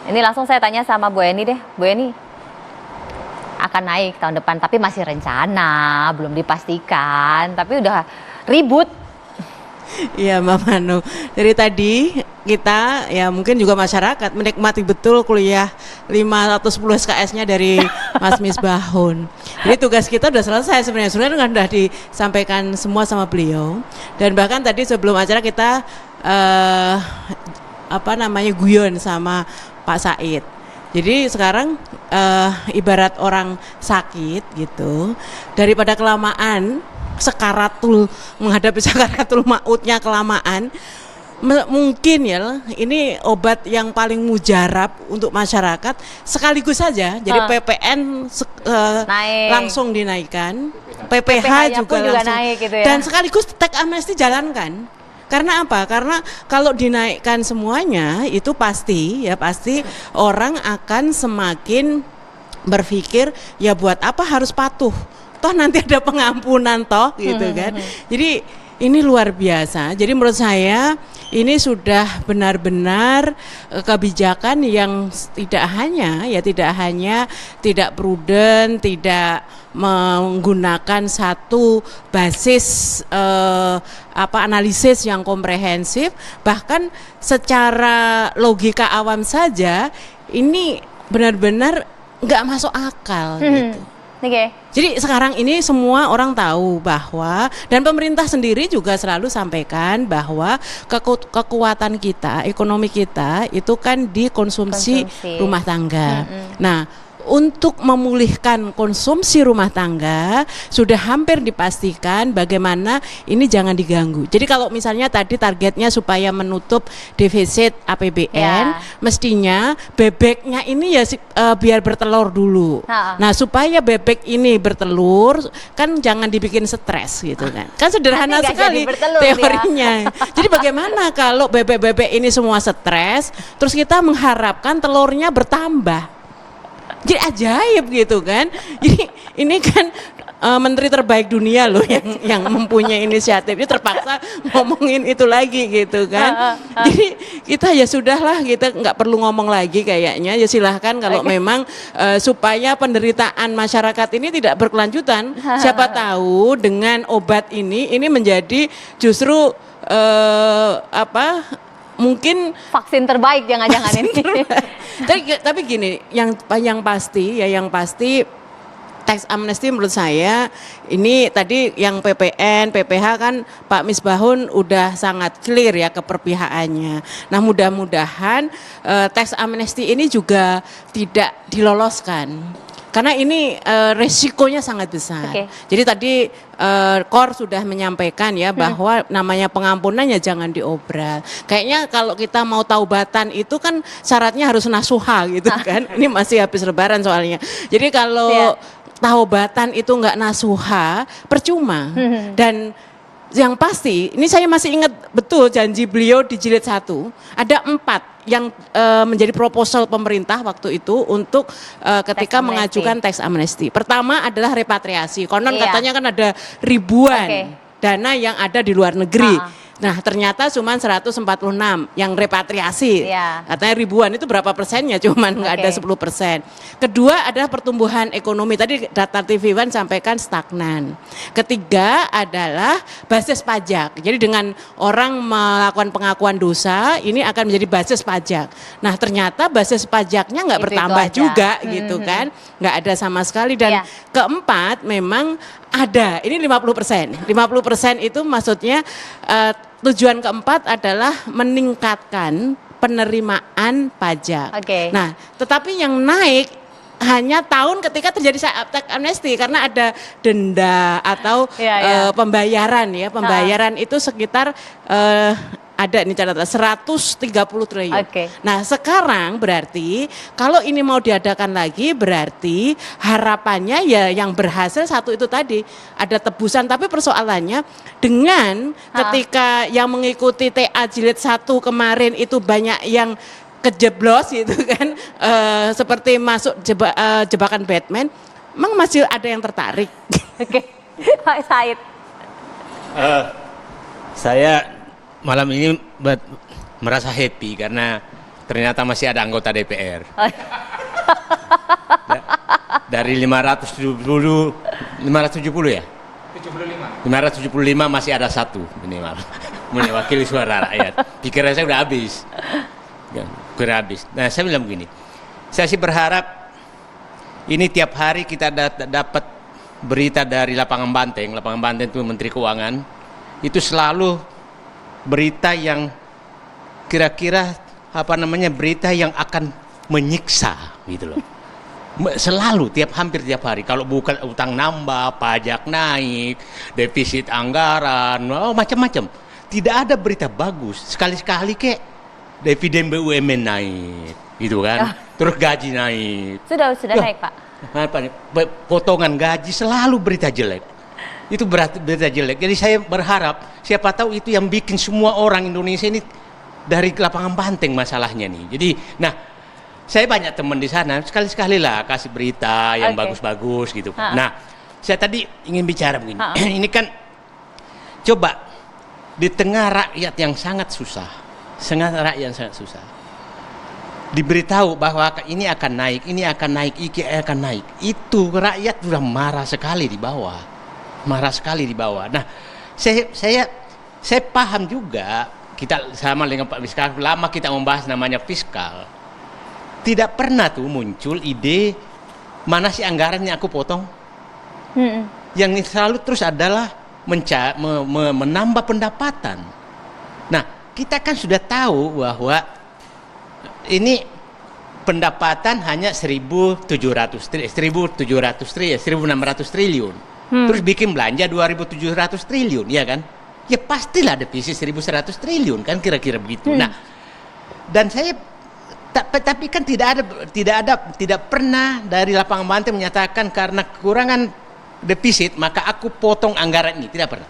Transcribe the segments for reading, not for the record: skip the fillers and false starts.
Ini langsung saya tanya sama Bu Eni deh. Bu Eni, akan naik tahun depan, tapi masih rencana, belum dipastikan, tapi udah ribut. Iya Mbak Manu, dari tadi kita ya mungkin juga masyarakat menikmati betul kuliah 510 SKS-nya dari Mas Misbahun. Jadi tugas kita udah selesai sebenarnya kan udah disampaikan semua sama beliau. Dan bahkan tadi sebelum acara kita guyon sama Pak Said. Jadi sekarang ibarat orang sakit gitu, daripada kelamaan menghadapi sakaratul mautnya kelamaan, mungkin ya ini obat yang paling mujarab untuk masyarakat sekaligus saja. Jadi PPN langsung dinaikkan, PPH juga langsung naik gitu ya. Dan sekaligus teks amnesti jalankan. Karena apa? Karena kalau dinaikkan semuanya itu pasti orang akan semakin berpikir ya buat apa harus patuh, toh nanti ada pengampunan toh gitu kan. Jadi ini luar biasa. Jadi menurut saya ini sudah benar-benar kebijakan yang tidak hanya tidak prudent, tidak menggunakan satu basis analisis yang komprehensif, bahkan secara logika awam saja ini benar-benar nggak masuk akal gitu. Jadi sekarang ini semua orang tahu bahwa, dan pemerintah sendiri juga selalu sampaikan bahwa kekuatan kita, ekonomi kita itu kan di konsumsi rumah tangga. Nah, untuk memulihkan konsumsi rumah tangga sudah hampir dipastikan bagaimana ini jangan diganggu. Jadi kalau misalnya tadi targetnya supaya menutup defisit APBN, mestinya bebeknya ini ya biar bertelur dulu. Nah, supaya bebek ini bertelur kan jangan dibikin stres gitu kan. Kan sederhana sekali teorinya. Jadi bagaimana kalau bebek-bebek ini semua stres, terus kita mengharapkan telurnya bertambah? Jadi ajaib gitu kan. Jadi ini kan menteri terbaik dunia loh yang mempunyai inisiatif, itu terpaksa ngomongin itu lagi gitu kan. Jadi kita ya sudahlah, kita nggak perlu ngomong lagi kayaknya. Ya silahkan kalau memang supaya penderitaan masyarakat ini tidak berkelanjutan. Siapa tahu dengan obat ini menjadi justru mungkin vaksin terbaik jangan-jangan ini. Tapi gini, yang pasti tax amnesty menurut saya ini tadi yang PPN, PPH kan Pak Misbahun udah sangat clear ya keperpihakannya. Nah, mudah-mudahan tax amnesty ini juga tidak diloloskan. Karena ini resikonya sangat besar. Jadi tadi KOR sudah menyampaikan ya bahwa namanya pengampunan ya jangan diobral. Kayaknya kalau kita mau taubatan itu kan syaratnya harus nasuha gitu kan. Ini masih habis lebaran soalnya. Jadi kalau taubatan itu enggak nasuha, percuma. Dan yang pasti, ini saya masih ingat betul janji beliau di jilid 1, ada 4 yang menjadi proposal pemerintah waktu itu untuk ketika mengajukan tax amnesty. Pertama adalah repatriasi. Konon katanya kan ada ribuan dana yang ada di luar negeri. Nah, ternyata cuma 146 yang repatriasi. Katanya ribuan, itu berapa persennya? Cuman nggak ada 10%. Kedua adalah pertumbuhan ekonomi. Tadi data TV One sampaikan stagnan. Ketiga adalah basis pajak. Jadi dengan orang melakukan pengakuan dosa, ini akan menjadi basis pajak. Nah, ternyata basis pajaknya nggak bertambah juga gitu kan. Nggak ada sama sekali. Dan keempat memang ada, ini 50%. 50% itu maksudnya tujuan keempat adalah meningkatkan penerimaan pajak. Nah, tetapi yang naik hanya tahun ketika terjadi tax amnesty karena ada denda atau pembayaran ya. Pembayaran itu sekitar ada ini catatan 130 triliun. Nah, sekarang berarti kalau ini mau diadakan lagi berarti harapannya ya yang berhasil satu itu tadi ada tebusan, tapi persoalannya dengan ketika yang mengikuti TA jilid 1 kemarin itu banyak yang kejeblos gitu kan, seperti masuk jebakan Batman, emang masih ada yang tertarik? Pak Said. Saya malam ini merasa happy karena ternyata masih ada anggota DPR. Oh. Dari 570 ya? 575 masih ada satu minimal. Mewakili suara rakyat. Pikiran saya udah habis. Nah, saya bilang begini. Saya sih berharap ini tiap hari kita dapat berita dari Lapangan Banteng. Lapangan Banteng itu Menteri Keuangan. Itu selalu berita yang kira-kira berita yang akan menyiksa gitu loh. Selalu hampir tiap hari, kalau bukan utang nambah, pajak naik, defisit anggaran, macam-macam. Tidak ada berita bagus. Sekali-sekali kek dividen BUMN naik, gitu kan? Terus gaji naik. Sudah naik, Pak. Potongan gaji selalu berita jelek. Itu berita jelek. Jadi saya berharap siapa tahu itu yang bikin semua orang Indonesia ini dari Lapangan Banteng masalahnya nih. Jadi, saya banyak teman di sana, sekali-sekali lah kasih berita yang bagus-bagus gitu. Nah, saya tadi ingin bicara begini. Ini kan coba di tengah rakyat yang sangat susah, diberitahu bahwa ini akan naik, ini akan naik. Itu rakyat sudah marah sekali di bawah. Nah, saya paham juga, kita sama dengan Pak Fiskal, lama kita membahas namanya fiskal. Tidak pernah tuh muncul ide mana sih anggarannya aku potong. Yang selalu terus adalah menambah pendapatan. Nah, kita kan sudah tahu bahwa ini pendapatan hanya 1.600 triliun. Terus bikin belanja 2.700 triliun, ya kan? Ya pastilah defisit 1.100 triliun kan, kira-kira begitu. Nah, dan saya tapi kan tidak pernah dari Lapangan Banteng menyatakan karena kekurangan defisit maka aku potong anggaran ini, tidak pernah.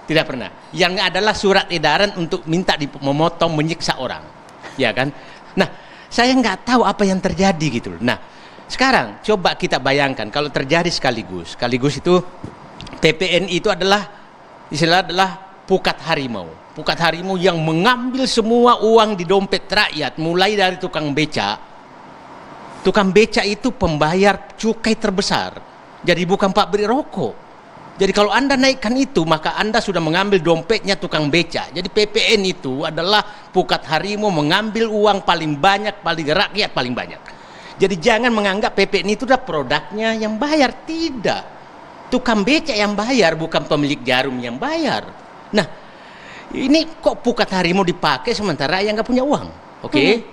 Tidak pernah. Yang adalah surat edaran untuk minta memotong, menyiksa orang, ya kan? Nah, saya nggak tahu apa yang terjadi gitu. Nah, sekarang coba kita bayangkan kalau terjadi sekaligus itu PPN itu adalah pukat harimau yang mengambil semua uang di dompet rakyat, mulai dari tukang beca. Tukang beca itu pembayar cukai terbesar, jadi bukan pabrik rokok. Jadi kalau Anda naikkan itu, maka Anda sudah mengambil dompetnya tukang beca. Jadi PPN itu adalah pukat harimau mengambil uang paling banyak, rakyat paling banyak. Jadi jangan menganggap PPN itu adalah produknya yang bayar, tidak. Tukang beca yang bayar, bukan pemilik jarum yang bayar. Nah, ini kok pukat harimau dipakai sementara yang nggak punya uang,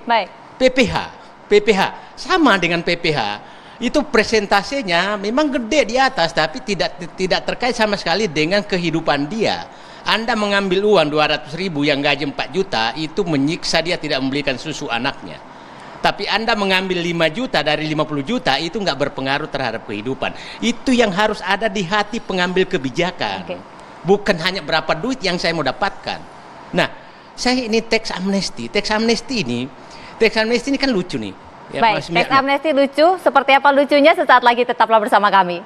Baik. PPH sama dengan PPH. Itu presentasenya memang gede di atas, tapi tidak terkait sama sekali dengan kehidupan dia. Anda mengambil uang 200.000 yang gaji 4 juta, itu menyiksa dia tidak membelikan susu anaknya. Tapi Anda mengambil 5 juta dari 50 juta, itu nggak berpengaruh terhadap kehidupan. Itu yang harus ada di hati pengambil kebijakan. Bukan hanya berapa duit yang saya mau dapatkan. Nah, saya ini tax amnesty ini kan lucu nih. Ya, baik, tax amnesty lucu. Seperti apa lucunya sesaat lagi, tetaplah bersama kami.